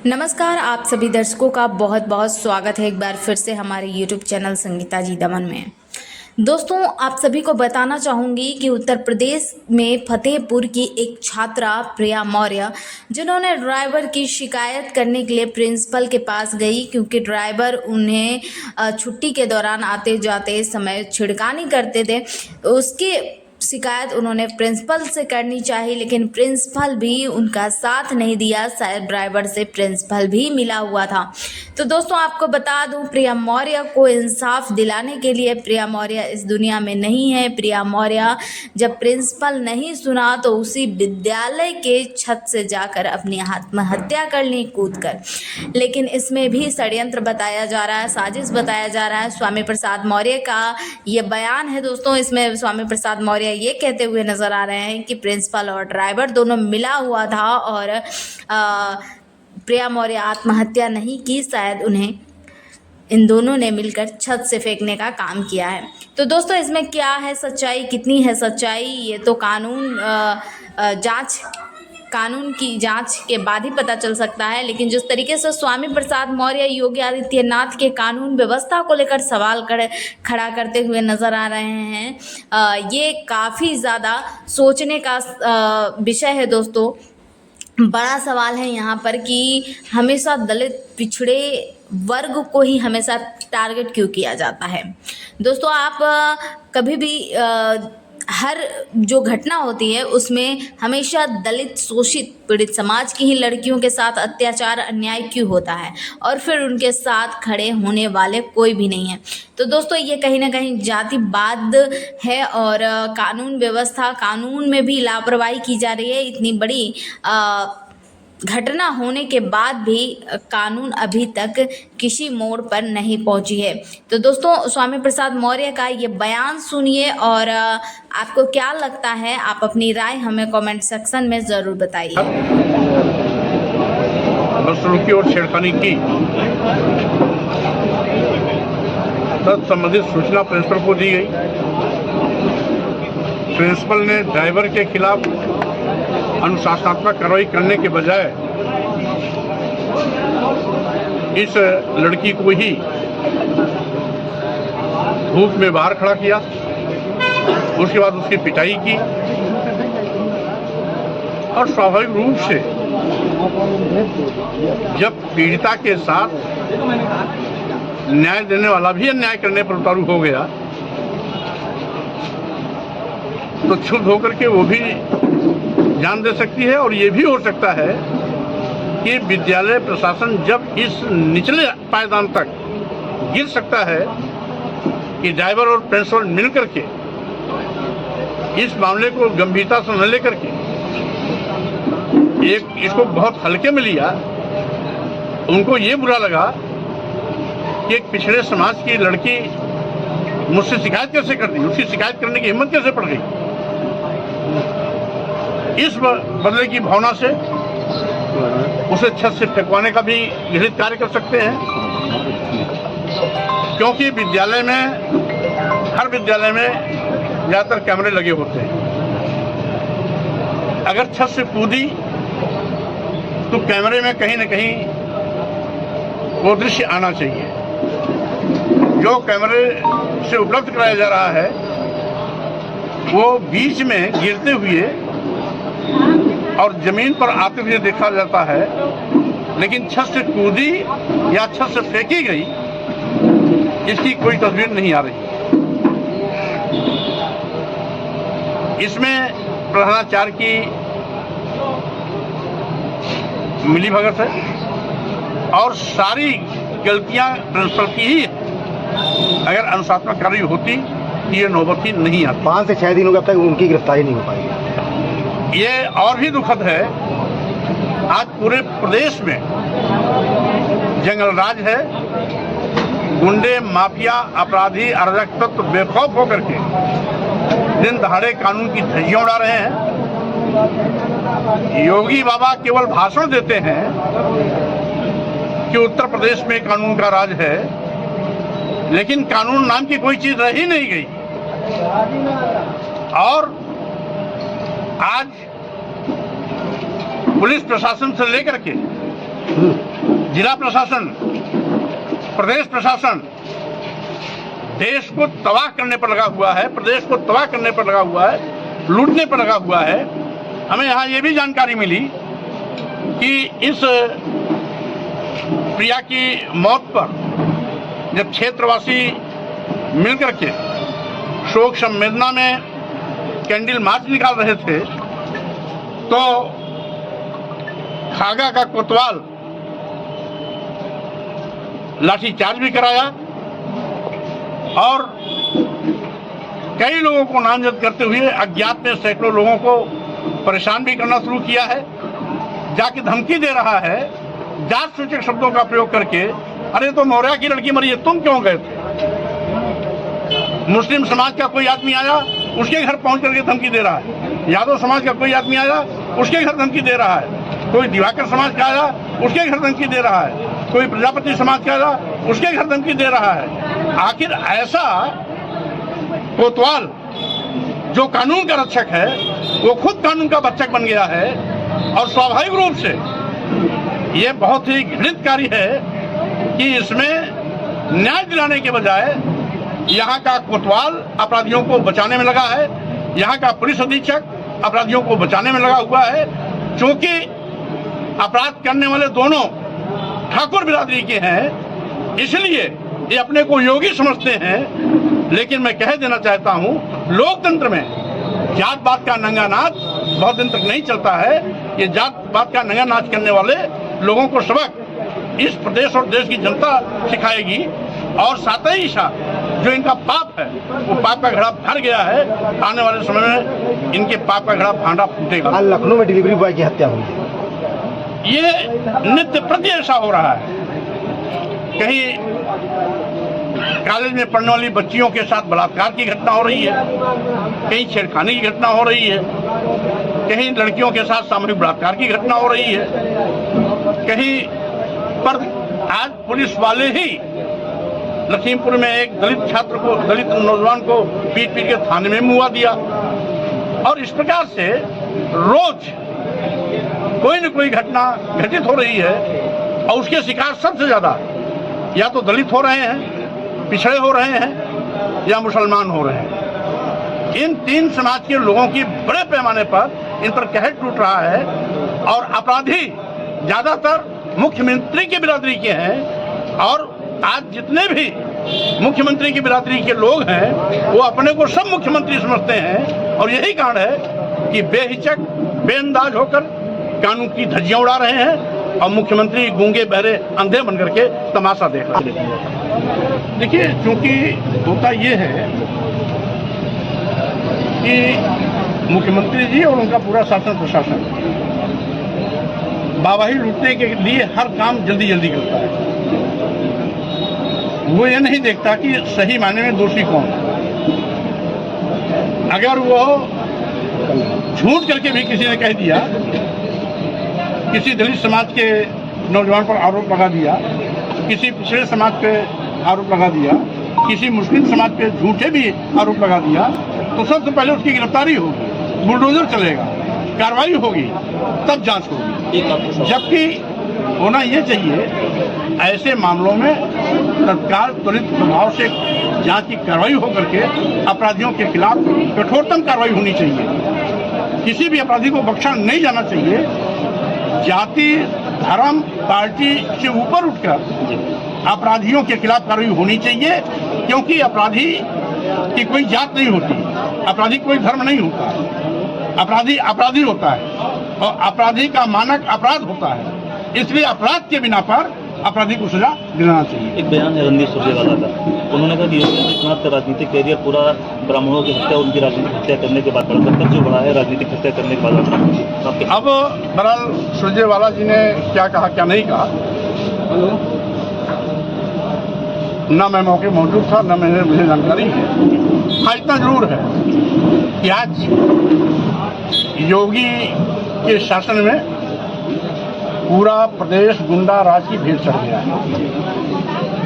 नमस्कार, आप सभी दर्शकों का बहुत बहुत स्वागत है एक बार फिर से हमारे YouTube चैनल संगीता जी दमन में। दोस्तों, आप सभी को बताना चाहूँगी कि उत्तर प्रदेश में फतेहपुर की एक छात्रा प्रिया मौर्य, जिन्होंने ड्राइवर की शिकायत करने के लिए प्रिंसिपल के पास गई क्योंकि ड्राइवर उन्हें छुट्टी के दौरान आते जाते समय छिड़कानी करते थे। उसकी शिकायत उन्होंने प्रिंसिपल से करनी चाहिए, लेकिन प्रिंसिपल भी उनका साथ नहीं दिया। शायद ड्राइवर से प्रिंसिपल भी मिला हुआ था। तो दोस्तों, आपको बता दूं, प्रिया मौर्य को इंसाफ दिलाने के लिए प्रिया मौर्य इस दुनिया में नहीं है। प्रिया मौर्य जब प्रिंसिपल नहीं सुना तो उसी विद्यालय के छत से जाकर अपनी आत्महत्या कर ली कूद कर। लेकिन इसमें भी षड्यंत्र बताया जा रहा है, साजिश बताया जा रहा है। स्वामी प्रसाद मौर्य का ये बयान है दोस्तों। इसमें स्वामी प्रसाद मौर्य ये कहते हुए नजर आ रहे हैं कि प्रिंसिपल और ड्राइवर दोनों मिला हुआ था और प्रिया मौर्य आत्महत्या नहीं की, शायद उन्हें इन दोनों ने मिलकर छत से फेंकने का काम किया है। तो दोस्तों, इसमें क्या है सच्चाई, कितनी है सच्चाई, ये तो कानून की जांच के बाद ही पता चल सकता है। लेकिन जिस तरीके से स्वामी प्रसाद मौर्य योगी आदित्यनाथ के कानून व्यवस्था को लेकर सवाल खड़ा करते हुए नज़र आ रहे हैं, ये काफ़ी ज़्यादा सोचने का विषय है दोस्तों। बड़ा सवाल है यहाँ पर कि हमेशा दलित पिछड़े वर्ग को ही हमेशा टारगेट क्यों किया जाता है। दोस्तों, आप कभी भी हर जो घटना होती है उसमें हमेशा दलित शोषित पीड़ित समाज की ही लड़कियों के साथ अत्याचार अन्याय क्यों होता है और फिर उनके साथ खड़े होने वाले कोई भी नहीं है। तो दोस्तों, ये कहीं ना कहीं जातिवाद है और कानून व्यवस्था, कानून में भी लापरवाही की जा रही है। इतनी बड़ी घटना होने के बाद भी कानून अभी तक किसी मोड़ पर नहीं पहुंची है। तो दोस्तों, स्वामी प्रसाद मौर्य का ये बयान सुनिए और आपको क्या लगता है, आप अपनी राय हमें कमेंट सेक्शन में ज़रूर बताइए। बदसलूकी और छेड़खानी की संबंधित सूचना प्रिंसिपल को दी गई। प्रिंसिपल ने ड्राइवर के खिलाफ अनुशासनात्मक कार्रवाई करने के बजाय इस लड़की को ही धूप में बाहर खड़ा किया। उसके बाद उसकी पिटाई की और स्वाभाविक रूप से जब पीड़िता के साथ न्याय देने वाला भी अन्याय करने पर उतारू हो गया तो क्षुब्ध होकर के वो भी जान दे सकती है। और ये भी हो सकता है कि विद्यालय प्रशासन जब इस निचले पायदान तक गिर सकता है कि ड्राइवर और प्रिंसिपल मिलकर के इस मामले को गंभीरता से न लेकर के इसको बहुत हल्के में लिया। उनको ये बुरा लगा कि एक पिछड़े समाज की लड़की मुझसे शिकायत कैसे कर दी, उसकी शिकायत करने की हिम्मत कैसे पड़ गई। इस बदले की भावना से उसे छत से फेंकवाने का भी घृणित कार्य कर सकते हैं, क्योंकि विद्यालय में, हर विद्यालय में ज़्यादातर कैमरे लगे होते हैं। अगर छत से कूदी तो कैमरे में कहीं न कहीं वो दृश्य आना चाहिए। जो कैमरे से उपलब्ध कराया जा रहा है वो बीच में गिरते हुए और जमीन पर आते हुए देखा जाता है, लेकिन छत से कूदी या छत से फेंकी गई इसकी कोई तस्वीर नहीं आ रही। इसमें प्रधानाचार्य की मिलीभगत है और सारी गलतियां प्रिंसिपल की ही है। अगर अनुशासनात्मक कार्रवाई होती तो ये नौबत ही नहीं आती। 5 से 6 दिनों के अब तक उनकी गिरफ्तारी नहीं हो पाई। ये और भी दुखद है, आज पूरे प्रदेश में जंगल राज है। गुंडे, माफिया, अपराधी, अराजक तत्व बेखौफ होकर के दिन दहाड़े कानून की धज्जियां उड़ा रहे हैं। योगी बाबा केवल भाषण देते हैं कि उत्तर प्रदेश में कानून का राज है, लेकिन कानून नाम की कोई चीज रह ही नहीं गई। और आज पुलिस प्रशासन से लेकर के जिला प्रशासन, प्रदेश प्रशासन देश को तबाह करने पर लगा हुआ है, प्रदेश को तबाह करने पर लगा हुआ है, लूटने पर लगा हुआ है। हमें यहाँ ये भी जानकारी मिली कि इस प्रिया की मौत पर जब क्षेत्रवासी मिलकर के शोक संवेदना में कैंडल मार्च निकाल रहे थे तो खागा का कोतवाल लाठीचार्ज भी कराया और कई लोगों को नामजद करते हुए अज्ञात में सैकड़ों लोगों को परेशान भी करना शुरू किया है। जाके धमकी दे रहा है जात सूचक शब्दों का प्रयोग करके, अरे तो मौर्या की लड़की मरी है, तुम क्यों गए थे? मुस्लिम समाज का कोई आदमी आया, उसके घर पहुंच करके धमकी दे रहा है। यादव समाज का कोई आदमी आया, उसके घर धमकी दे रहा है। कोई दिवाकर समाज का आया, उसके घर धमकी दे रहा है। कोई प्रजापति समाज का आया, उसके घर धमकी दे रहा है। आखिर ऐसा कोतवाल जो कानून का रक्षक है वो खुद कानून का भक्षक बन गया है और स्वाभाविक रूप से ये बहुत ही घृणित कार्य है कि इसमें न्याय दिलाने के बजाय यहाँ का कोतवाल अपराधियों को बचाने में लगा है, यहाँ का पुलिस अधीक्षक अपराधियों को बचाने में लगा हुआ है। क्योंकि अपराध करने वाले दोनों ठाकुर बिरादरी के हैं, इसलिए ये अपने को योगी समझते हैं। लेकिन मैं कह देना चाहता हूँ, लोकतंत्र में जात पात का नंगा नाच बहुत दिन तक नहीं चलता है। ये जात पात का नंगा नाच करने वाले लोगों को सबक इस प्रदेश और देश की जनता सिखाएगी और साथ ही साथ जो इनका पाप है वो पाप का घड़ा भर गया है। आने वाले समय में इनके पाप का घड़ा भांडा फूटेगा। आज लखनऊ में डिलीवरी बॉय की हत्या हुई है। ये नित्य प्रति ऐसा हो रहा है। कहीं कॉलेज में पढ़ने वाली बच्चियों के साथ बलात्कार की घटना हो रही है, कहीं छेड़खानी की घटना हो रही है, कहीं लड़कियों के साथ सामूहिक बलात्कार की घटना हो रही है, कहीं पर आज पुलिस वाले ही लखीमपुर में एक दलित नौजवान को पीट के थाने में मुआ दिया। और इस प्रकार से रोज कोई न कोई घटना घटित हो रही है और उसके शिकार सबसे ज्यादा या तो दलित हो रहे हैं, पिछड़े हो रहे हैं या मुसलमान हो रहे हैं। इन तीन समाज के लोगों की बड़े पैमाने पर इन पर कहर टूट रहा है और अपराधी ज्यादातर मुख्यमंत्री की बिरादरी के हैं। और आज जितने भी मुख्यमंत्री की बिरादरी के लोग हैं वो अपने को सब मुख्यमंत्री समझते हैं और यही कारण है कि बेहिचक बेअंदाज होकर कानून की धज्जियां उड़ा रहे हैं और मुख्यमंत्री गूंगे बहरे अंधे बन करके तमाशा देख रहे हैं। देखिए, क्योंकि होता ये है कि मुख्यमंत्री जी और उनका पूरा शासन प्रशासन वाहवाही लूटने के लिए हर काम जल्दी जल्दी करता है। वो ये नहीं देखता कि सही मायने में दोषी कौन है। अगर वो झूठ करके भी किसी ने कह दिया, किसी दलित समाज के नौजवान पर आरोप लगा दिया, किसी पिछड़े समाज पे आरोप लगा दिया, किसी मुस्लिम समाज पे झूठे भी आरोप लगा दिया, तो सबसे पहले उसकी गिरफ्तारी होगी, बुलडोजर चलेगा, कार्रवाई होगी, तब जांच होगी। जबकि होना ये चाहिए ऐसे मामलों में तत्काल त्वरित प्रभाव से जांच की कार्रवाई होकर के अपराधियों के खिलाफ कठोरतम कार्रवाई होनी चाहिए। किसी भी अपराधी को बख्शा नहीं जाना चाहिए। जाति, धर्म, पार्टी से ऊपर उठकर अपराधियों के खिलाफ कार्रवाई होनी चाहिए, क्योंकि अपराधी की कोई जात नहीं होती, अपराधी कोई धर्म नहीं होता, अपराधी अपराधी होता है और अपराधी का मानक अपराध होता है। इसलिए अपराध के बिना पर अपराधी को सजा दिलाना चाहिए। एक बयान है रणदीप सुरजेवाला का, उन्होंने कहा कि योगी आदित्यनाथ का राजनीतिक कैरियर पूरा ब्राह्मणों की हत्या, उनकी राजनीतिक हत्या करने के बाद तब जो बढ़ा है राजनीतिक हत्या करने के बाद। अब बहरहाल सुरजेवाला जी ने क्या कहा क्या नहीं कहा, न मैं मौके मौजूद था, न मुझे जानकारी है। हाँ, इतना जरूर है कि आज योगी के शासन में पूरा प्रदेश गुंडा राज की भीड़ चढ़ गया है।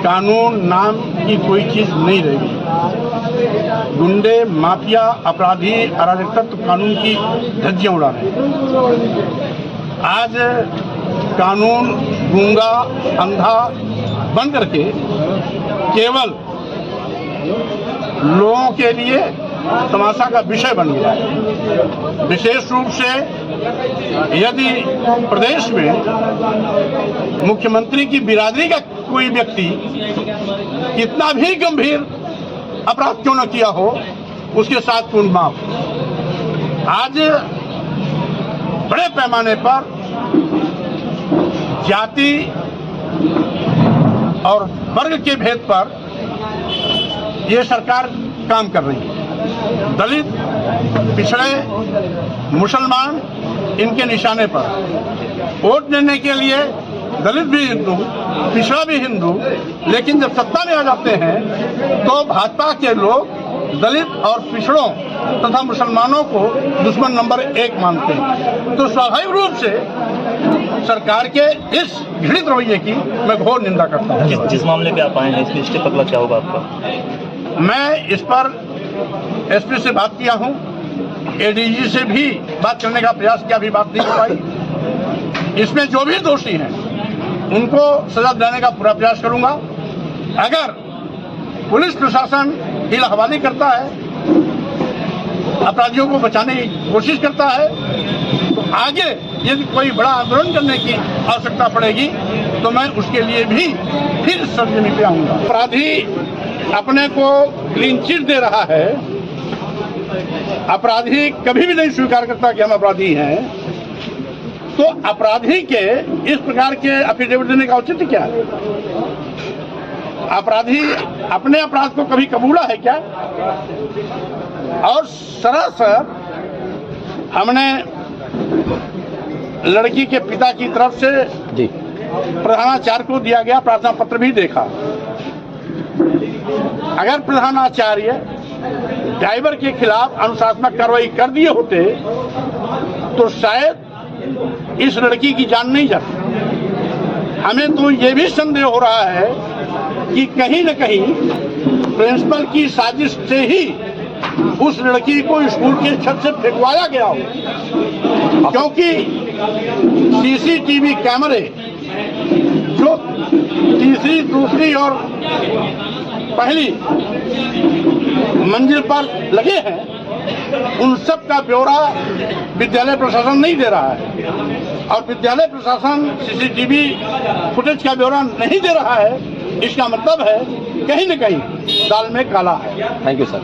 कानून नाम की कोई चीज नहीं रहेगी। गुंडे, माफिया, अपराधी, अराजक तत्व कानून की धज्जियां उड़ा रहे हैं। आज कानून गूंगा अंधा बन करके केवल लोगों के लिए तमाशा का विषय बन गया है। विशेष रूप से यदि प्रदेश में मुख्यमंत्री की बिरादरी का कोई व्यक्ति कितना भी गंभीर अपराध क्यों न किया हो, उसके साथ खून माफ। आज बड़े पैमाने पर जाति और वर्ग के भेद पर ये सरकार काम कर रही है। दलित, पिछड़े, मुसलमान इनके निशाने पर वोट देने के लिए दलित भी हिंदू, पिछड़ा भी हिंदू, लेकिन जब सत्ता में आ जाते हैं तो भाजपा के लोग दलित और पिछड़ों तथा मुसलमानों को दुश्मन नंबर 1 मानते हैं। तो स्वाभाविक रूप से सरकार के इस घृणित रवैये की मैं घोर निंदा करता हूँ। जिस मामले पे आप आए हैं, इसमें स्टेप अगला क्या होगा आपका? मैं इस पर एसपी से बात किया हूं, एडीजी से भी बात करने का प्रयास किया, भी बात नहीं हो पाई। इसमें जो भी दोषी हैं उनको सजा दिलाने का पूरा प्रयास करूंगा। अगर पुलिस प्रशासन ढील हवाली करता है, अपराधियों को बचाने की कोशिश करता है, तो आगे यदि कोई बड़ा आंदोलन करने की आवश्यकता पड़ेगी तो मैं उसके लिए भी फिर सरजमी पे आऊंगा। अपराधी अपने को क्लीन चिट दे रहा है, अपराधी कभी भी नहीं स्वीकार करता कि हम अपराधी हैं, तो अपराधी के इस प्रकार के एफिडेविट देने का औचित्य क्या है? अपराधी अपने अपराध को कभी कबूला है क्या? और सरासर हमने लड़की के पिता की तरफ से जी प्रधानाचार्य को दिया गया प्रार्थना पत्र भी देखा। अगर प्रधानाचार्य ड्राइवर के खिलाफ अनुशासनात्मक कार्रवाई कर दिए होते तो शायद इस लड़की की जान नहीं जाती। हमें तो ये भी संदेह हो रहा है कि कहीं न कहीं प्रिंसिपल की साजिश से ही उस लड़की को स्कूल के छत से फेंकवाया गया हो, क्योंकि सीसीटीवी कैमरे जो तीसरी, दूसरी और पहली मंजिल पर लगे हैं, उन सब का ब्यौरा विद्यालय प्रशासन नहीं दे रहा है, और विद्यालय प्रशासन सीसीटीवी फुटेज का ब्यौरा नहीं दे रहा है। इसका मतलब है कहीं न कहीं दाल में काला है। Thank you sir.